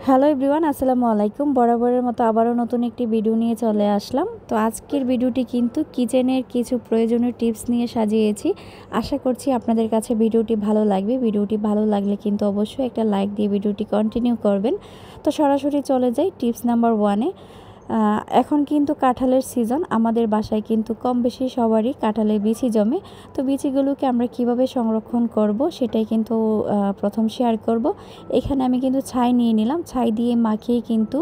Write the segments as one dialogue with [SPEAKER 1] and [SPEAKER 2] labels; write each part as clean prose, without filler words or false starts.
[SPEAKER 1] Hello everyone, আসসালামু আলাইকুম। বরাবরের মতো আবারও নতুন একটি ভিডিও নিয়ে চলে আসলাম। তো আজকের ভিডিওটি কিন্তু কিচেনের কিছু প্রয়োজনীয় টিপস নিয়ে সাজিয়েছি। আশা করছি আপনাদের কাছে ভিডিওটি ভালো লাগবে। ভিডিওটি ভালো লাগলে কিন্তু অবশ্যই একটা লাইক দিয়ে ভিডিওটি কন্টিনিউ করবেন। তো সরাসরি চলে যাই টিপস নাম্বার 1-এ। এখন কিন্তু কাঁঠালের সিজন। আমাদের বাসায় কিন্তু কম বেশি সবারই কাঁঠালের বিচি জমে। তো বিচিগুলোকে আমরা কিভাবে সংরক্ষণ করব সেটাই কিন্তু প্রথম শেয়ার করব। এখানে আমি কিন্তু ছাই নিয়ে নিলাম। ছাই দিয়ে মাখিয়ে কিন্তু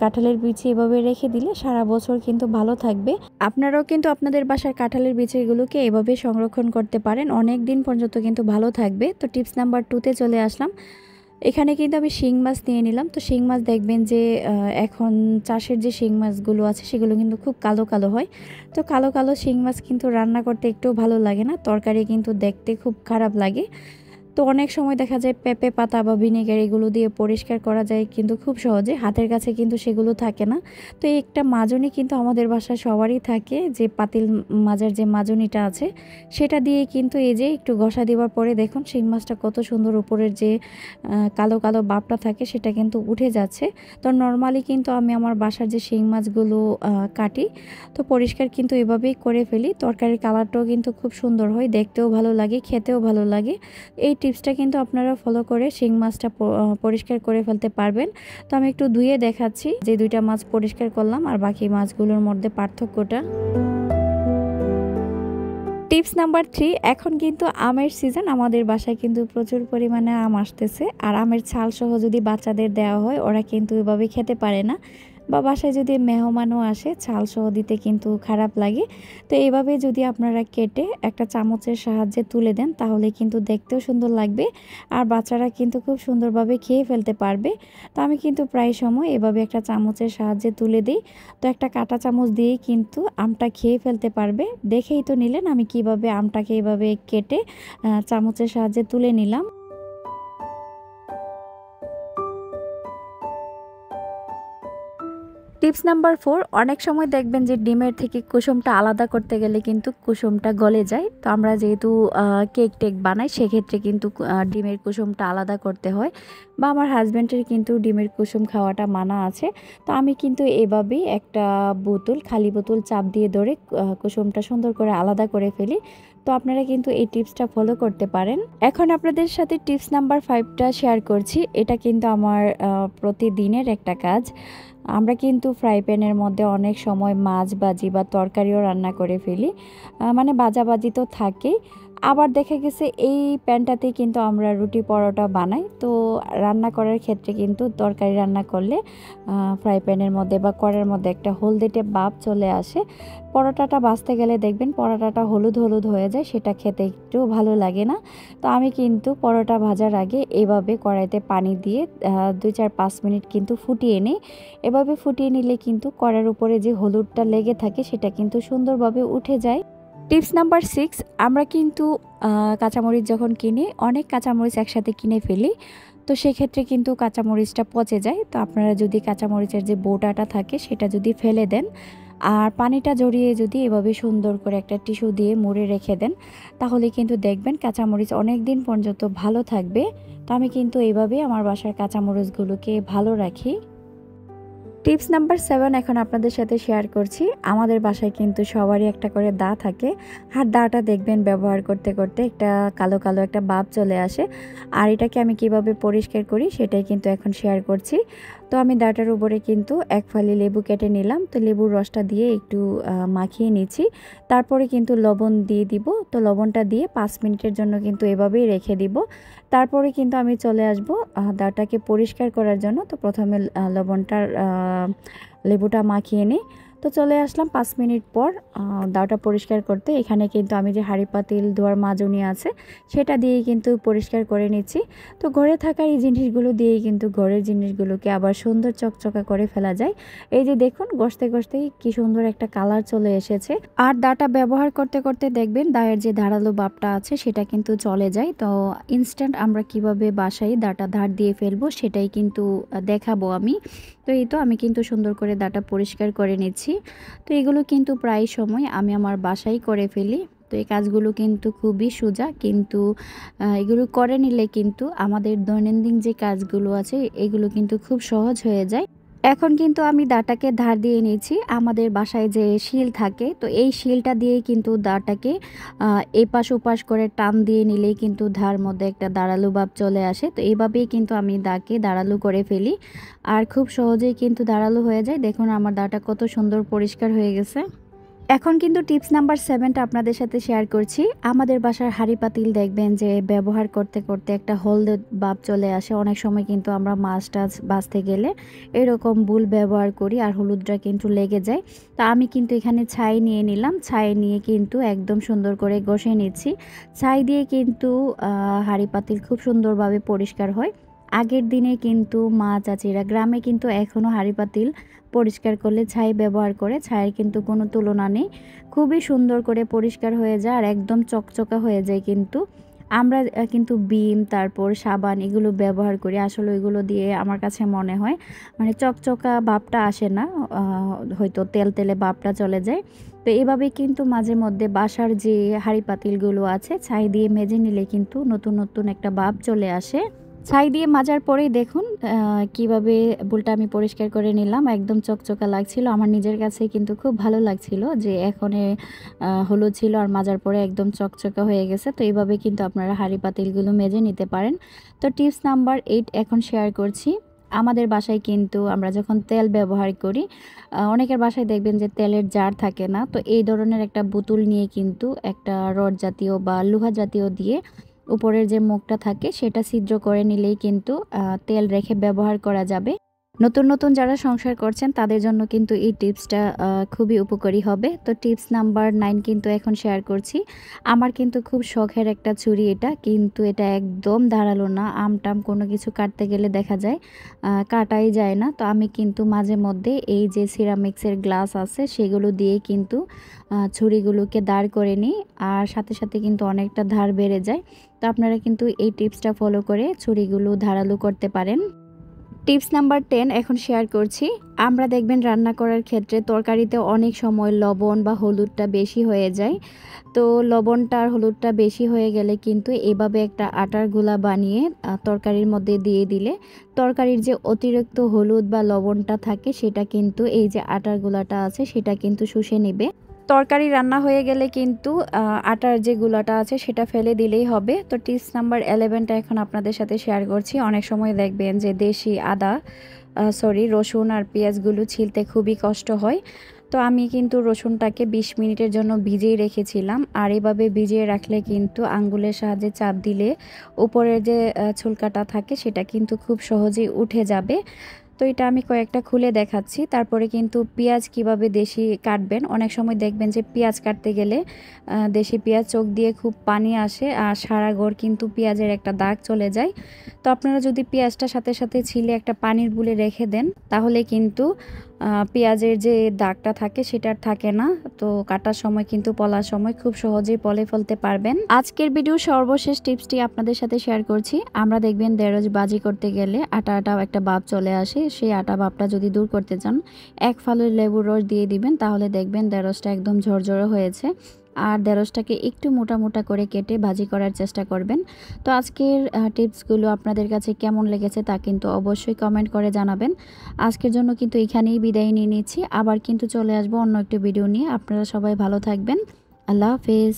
[SPEAKER 1] কাঁঠালের বিচি এভাবে রেখে দিলে সারা বছর কিন্তু ভালো থাকবে। আপনারাও কিন্তু আপনাদের বাসার কাঁঠালের বিচিগুলোকে এভাবে সংরক্ষণ করতে পারেন, অনেক দিন পর্যন্ত কিন্তু ভালো থাকবে। তো টিপস নাম্বার 2-তে চলে আসলাম। এখানে কিন্তু আমি শিং মাছ নিয়ে নিলাম। তো শিং মাছ দেখবেন যে এখন চাষের যে শিং মাছগুলো আছে সেগুলো কিন্তু খুব কালো কালো হয়। তো কালো কালো শিং মাছ কিন্তু রান্না করতে একটু ভালো লাগে না, তরকারি কিন্তু দেখতে খুব খারাপ লাগে। তো অনেক সময় দেখা যায় পেঁপে পাতা বা ভিনেগার এগুলো দিয়ে পরিষ্কার করা যায় কিন্তু খুব সহজে, হাতের কাছে কিন্তু সেগুলো থাকে না। তো এই একটা মাজনি কিন্তু আমাদের বাসায় সবারই থাকে, যে পাতিল মাজার যে মাজনিটা আছে সেটা দিয়ে কিন্তু এই যে একটু ঘষা দেওয়ার পরে দেখুন শিং মাছটা কত সুন্দর, উপরের যে কালো কালো বাপটা থাকে সেটা কিন্তু উঠে যাচ্ছে। তো নর্মালি কিন্তু আমি আমার বাসার যে শিং মাছগুলো কাটি তো পরিষ্কার কিন্তু এভাবেই করে ফেলি। তরকারির কালারটাও কিন্তু খুব সুন্দর হয়, দেখতেও ভালো লাগে, খেতেও ভালো লাগে। এই টিপসটা কিন্তু আপনারা ফলো করে শিং মাছটা পরিষ্কার করে ফেলতে পারবেন। তো আমি একটু ধুয়ে দেখাচ্ছি যে দুইটা মাছ পরিষ্কার করলাম আর বাকি মাছগুলোর মধ্যে পার্থক্যটা। টিপস নাম্বার 3, এখন কিন্তু আমের সিজন। আমাদের বাসায় কিন্তু প্রচুর পরিমাণে আম আসতেছে, আর আমের ছাল সহ যদি বাচ্চাদের দেওয়া হয় ওরা কিন্তু এভাবে খেতে পারে না, বা বাসায় যদি মেহমানও আসে ছাল সহ দিতে কিন্তু খারাপ লাগে। তো এইভাবে যদি আপনারা কেটে একটা চামচের সাহায্যে তুলে দেন তাহলে কিন্তু দেখতেও সুন্দর লাগবে, আর বাচ্চারা কিন্তু খুব সুন্দরভাবে খেয়ে ফেলতে পারবে। তো আমি কিন্তু প্রায় সময় এভাবে একটা চামচের সাহায্যে তুলে দিই। তো একটা কাঁটা চামচ দিয়েই কিন্তু আমটা খেয়ে ফেলতে পারবে। দেখেই তো নিলেন আমি কিভাবে আমটাকে এভাবে কেটে চামচের সাহায্যে তুলে নিলাম। টিপস নাম্বার 4, অনেক সময় দেখবেন যে ডিমের থেকে কুসুমটা আলাদা করতে গেলে কিন্তু কুসুমটা গলে যায়। তো আমরা যেহেতু কেক টেক বানাই সেক্ষেত্রে কিন্তু ডিমের কুসুমটা আলাদা করতে হয়, বা আমার হাজব্যান্ডের কিন্তু ডিমের কুসুম খাওয়াটা মানা আছে। তো আমি কিন্তু এভাবেই একটা বোতল, খালি বোতল চাপ দিয়ে ধরে কুসুমটা সুন্দর করে আলাদা করে ফেলি। তো আপনারা কিন্তু এই টিপসটা ফলো করতে পারেন। এখন আপনাদের সাথে টিপস নাম্বার 5টা শেয়ার করছি। এটা কিন্তু আমার প্রতিদিনের একটা কাজ। আমরা কিন্তু ফ্রাই প্যানের মধ্যে অনেক সময় মাছ ভাজি বা তরকারিও রান্না করে ফেলি, মানে ভাজাভাজি তো থাকেই। আবার দেখা গেছে এই প্যানটাতেই কিন্তু আমরা রুটি পরোটা বানাই। তো রান্না করার ক্ষেত্রে কিন্তু তরকারি রান্না করলে ফ্রাই প্যানের মধ্যে বা কড়াইয়ের মধ্যে একটা হলদেটে ভাব চলে আসে। পরোটাটা ভাজতে গেলে দেখবেন পরোটাটা হলুদ হলুদ হয়ে যায়, সেটা খেতে একটু ভালো লাগে না। তো আমি কিন্তু পরোটা ভাজার আগে এভাবে কড়াইতে পানি দিয়ে 2-4-5 মিনিট কিন্তু ফুটিয়ে নিই। এভাবে ফুটিয়ে নিলে কিন্তু কড়াইয়ের উপরে যে হলুদটা লেগে থাকে সেটা কিন্তু সুন্দরভাবে উঠে যায়। টিপস নাম্বার 6, আমরা কিন্তু কাঁচামরিচ যখন কিনি অনেক কাঁচামরিচ একসাথে কিনে ফেলি। তো সেক্ষেত্রে কিন্তু কাঁচামরিচটা পচে যায়। তো আপনারা যদি কাঁচামরিচের যে বোটাটা থাকে সেটা যদি ফেলে দেন আর পানিটা জড়িয়ে যদি এভাবে সুন্দর করে একটা টিস্যু দিয়ে মুড়ে রেখে দেন তাহলে কিন্তু দেখবেন কাঁচামরিচ অনেক দিন পর্যন্ত ভালো থাকবে। তো আমি কিন্তু এইভাবে আমার বাসার কাঁচামরিচগুলোকে ভালো রাখি। টিপস নাম্বার 7 এখন আপনাদের সাথে শেয়ার করছি। আমাদের বাসায় কিন্তু সবারই একটা করে দা থাকে, আর দাটা দেখবেন ব্যবহার করতে করতে একটা কালো কালো একটা ভাব চলে আসে। আর এটাকে আমি কিভাবে পরিষ্কার করি সেটাই কিন্তু এখন শেয়ার করছি। তো আমি দাটার উপরে কিন্তু এক ফালি লেবু কেটে নিলাম। তো লেবুর রসটা দিয়ে একটু মাখিয়ে নিচ্ছি, তারপরে কিন্তু লবণ দিয়ে দিব। তো লবণটা দিয়ে 5 মিনিটের জন্য কিন্তু এভাবেই রেখে দিব। তারপরে কিন্তু আমি চলে আসব দাটাকে পরিষ্কার করার জন্য। তো প্রথমে লবণটার লেবুটা মাখিয়ে নিই। তো চলে আসলাম 5 মিনিট পর দাওটা পরিষ্কার করতে। এখানে কিন্তু আমি যে হাঁড়ি পাতিল ধোয়ার মাজনি আছে সেটা দিয়েই কিন্তু পরিষ্কার করে নিচ্ছি। তো ঘরে থাকা এই জিনিসগুলো দিয়েই কিন্তু ঘরের জিনিসগুলোকে আবার সুন্দর চকচকা করে ফেলা যায়। এই যে দেখুন ঘষতে ঘষতেই কি সুন্দর একটা কালার চলে এসেছে। আর দাটা ব্যবহার করতে করতে দেখবেন দায়ের যে ধারালো ভাবটা আছে সেটা কিন্তু চলে যায়। তো ইনস্ট্যান্ট আমরা কিভাবে বাসায় দাটা ধার দিয়ে ফেলবো সেটাই কিন্তু দেখাবো আমি। তো এই তো আমি কিন্তু সুন্দর করে দাটা পরিষ্কার করে নিচ্ছি। তো এগুলো কিন্তু প্রায় সময় আমি আমার বাসায় করে ফেলি। তো এই কাজগুলো কিন্তু খুবই সোজা, কিন্তু এগুলো করে নিলে কিন্তু আমাদের দৈনন্দিন যে কাজগুলো আছে এগুলো কিন্তু খুব সহজ হয়ে যায়। এখন কিন্তু আমি দাটাকে ধার দিয়ে নিয়েছি। আমাদের বাসায় যে শিল থাকে, তো এই শিলটা দিয়ে কিন্তু দাটাকে এপাশ ওপাশ করে টান দিয়ে নিলেই কিন্তু ধার মধ্যে একটা দাঁড়ালু ভাব চলে আসে। তো এইভাবেই কিন্তু আমি দাকে দাঁড়ালু করে ফেলি, আর খুব সহজেই কিন্তু দাঁড়ালু হয়ে যায়। দেখুন আমার দাটা কত সুন্দর পরিষ্কার হয়ে গেছে। এখন কিন্তু টিপস নাম্বার 7টা আপনাদের সাথে শেয়ার করছি। আমাদের বাসার হাঁড়ি পাতিল দেখবেন যে ব্যবহার করতে করতে একটা হলদে ভাব চলে আসে। অনেক সময় কিন্তু আমরা মাছ টাছ বাছতে গেলে এরকম বুল ব্যবহার করি আর হলুদটা কিন্তু লেগে যায়। তা আমি কিন্তু এখানে ছাই নিয়ে নিলাম, ছাই নিয়ে কিন্তু একদম সুন্দর করে ঘষে নিচ্ছি। ছাই দিয়ে কিন্তু হাঁড়ি পাতিল খুব সুন্দরভাবে পরিষ্কার হয়। আগের দিনে কিন্তু মা চাচিরা গ্রামে কিন্তু এখনও হাঁড়ি পাতিল পরিষ্কার করলে ছাই ব্যবহার করে। ছাইয়ের কিন্তু কোনো তুলনা নেই, খুবই সুন্দর করে পরিষ্কার হয়ে যায় আর একদম চকচকা হয়ে যায়। কিন্তু আমরা কিন্তু বিম তারপর সাবান এগুলো ব্যবহার করি, আসলে এগুলো দিয়ে আমার কাছে মনে হয় মানে চকচকা ভাবটা আসে না, হয়তো তেল তেলে ভাবটা চলে যায়। তো এভাবে কিন্তু মাঝে মধ্যে বাসার যে হাঁড়ি পাতিলগুলো আছে ছাই দিয়ে মেজে নিলে কিন্তু নতুন নতুন একটা ভাব চলে আসে। ছাই দিয়ে মাজার পরেই দেখুন কিভাবে বুলটা আমি পরিষ্কার করে নিলাম, একদম চকচকা লাগছিল। আমার নিজের কাছে কিন্তু খুব ভালো লাগছিল যে এখনে হলুদ ছিল আর মাজার পরে একদম চকচকা হয়ে গেছে। তো এইভাবে কিন্তু আপনারা হাঁড়ি পাতিলগুলো মেজে নিতে পারেন। তো টিপস নাম্বার 8 এখন শেয়ার করছি। আমাদের বাসায় কিন্তু আমরা যখন তেল ব্যবহার করি, অনেকের বাসায় দেখবেন যে তেলের জার থাকে না, তো এই ধরনের একটা বোতল নিয়ে কিন্তু একটা রড জাতীয় বা লোহা জাতীয় দিয়ে উপরের যে মুখটা থাকে সেটা ছিদ্র করে নিলেই কিন্তু তেল রেখে ব্যবহার করা যাবে। নতুন নতুন যারা সংসার করছেন তাদের জন্য কিন্তু এই টিপসটা খুবই উপকারী হবে। তো টিপস নাম্বার 9 কিন্তু এখন শেয়ার করছি। আমার কিন্তু খুব শখের একটা ছুরি এটা, কিন্তু এটা একদম ধারালো না। আমটাম কোনো কিছু কাটতে গেলে দেখা যায় কাটাই যায় না। তো আমি কিন্তু মাঝে মধ্যে এই যে সিরামিক্সের গ্লাস আছে সেগুলো দিয়ে কিন্তু ছুরিগুলোকে দাঁড় করে নিই, আর সাথে সাথে কিন্তু অনেকটা ধার বেড়ে যায়। তো আপনারা কিন্তু এই টিপসটা ফলো করে ছুরিগুলো ধারালো করতে পারেন। টিপস নাম্বার 10 এখন শেয়ার করছি। আমরা দেখবেন রান্না করার ক্ষেত্রে তরকারিতে অনেক সময় লবণ বা হলুদটা বেশি হয়ে যায়। তো লবণটা আর হলুদটা বেশি হয়ে গেলে কিন্তু এভাবে একটা আটার গোলা বানিয়ে তরকারির মধ্যে দিয়ে দিলে তরকারির যে অতিরিক্ত হলুদ বা লবণটা থাকে সেটা কিন্তু এই যে আটার গোলাটা আছে সেটা কিন্তু শুষে নেবে। তরকারি রান্না হয়ে গেলে কিন্তু আটার যে গুলাটা আছে সেটা ফেলে দিলেই হবে। তো টিপস নাম্বার 11টা এখন আপনাদের সাথে শেয়ার করছি। অনেক সময় দেখবেন যে দেশি রসুন আর পেঁয়াজগুলো ছিলতে খুবই কষ্ট হয়। তো আমি কিন্তু রসুনটাকে 20 মিনিটের জন্য ভিজিয়ে রেখেছিলাম, আর এভাবে ভিজিয়ে রাখলে কিন্তু আঙ্গুলের সাহায্যে চাপ দিলে উপরের যে ছুলকাটা থাকে সেটা কিন্তু খুব সহজেই উঠে যাবে। তো এটা আমি কয়েকটা খুলে দেখাচ্ছি। তারপরে কিন্তু পেঁয়াজ কিভাবে দেশি কাটবেন, অনেক সময় দেখবেন যে পেঁয়াজ কাটতে গেলে দেশি পেঁয়াজ চোখ দিয়ে খুব পানি আসে আর সারা ঘর কিন্তু পেঁয়াজের একটা দাগ চলে যায়। তো আপনারা যদি পেঁয়াজটা সাথে সাথে ছিলে একটা পানির বুলে রেখে দেন তাহলে কিন্তু পেঁয়াজের যে দাগটা থাকে সেটা আর থাকে না। তো কাটার সময় কিন্তু পলার সময় খুব সহজেই পলে ফেলতে পারবেন। আজকের ভিডিও সর্বশেষ টিপসটি আপনাদের সাথে শেয়ার করছি। আমরা দেখবেন ঢেঁড়স ভাজি করতে গেলে আটা আটা একটা ভাব চলে আসে, সেই আটা ভাবটা যদি দূর করতে চান এক ফালি লেবুর রস দিয়ে দিবেন, তাহলে দেখবেন ঢেঁড়সটা একদম ঝরঝরে হয়েছে। আর ঢেঁড়সটাকে একটু মোটা মোটা করে কেটে ভাজি করার চেষ্টা করবেন। তো আজকের টিপসগুলো আপনাদের কাছে কেমন লেগেছে তা কিন্তু অবশ্যই কমেন্ট করে জানাবেন। আজকের জন্য কিন্তু এখানেই বিদায় নিয়ে নিচ্ছি, আবার কিন্তু চলে আসবো অন্য একটি ভিডিও নিয়ে। আপনারা সবাই ভালো থাকবেন। আল্লাহ হাফেজ।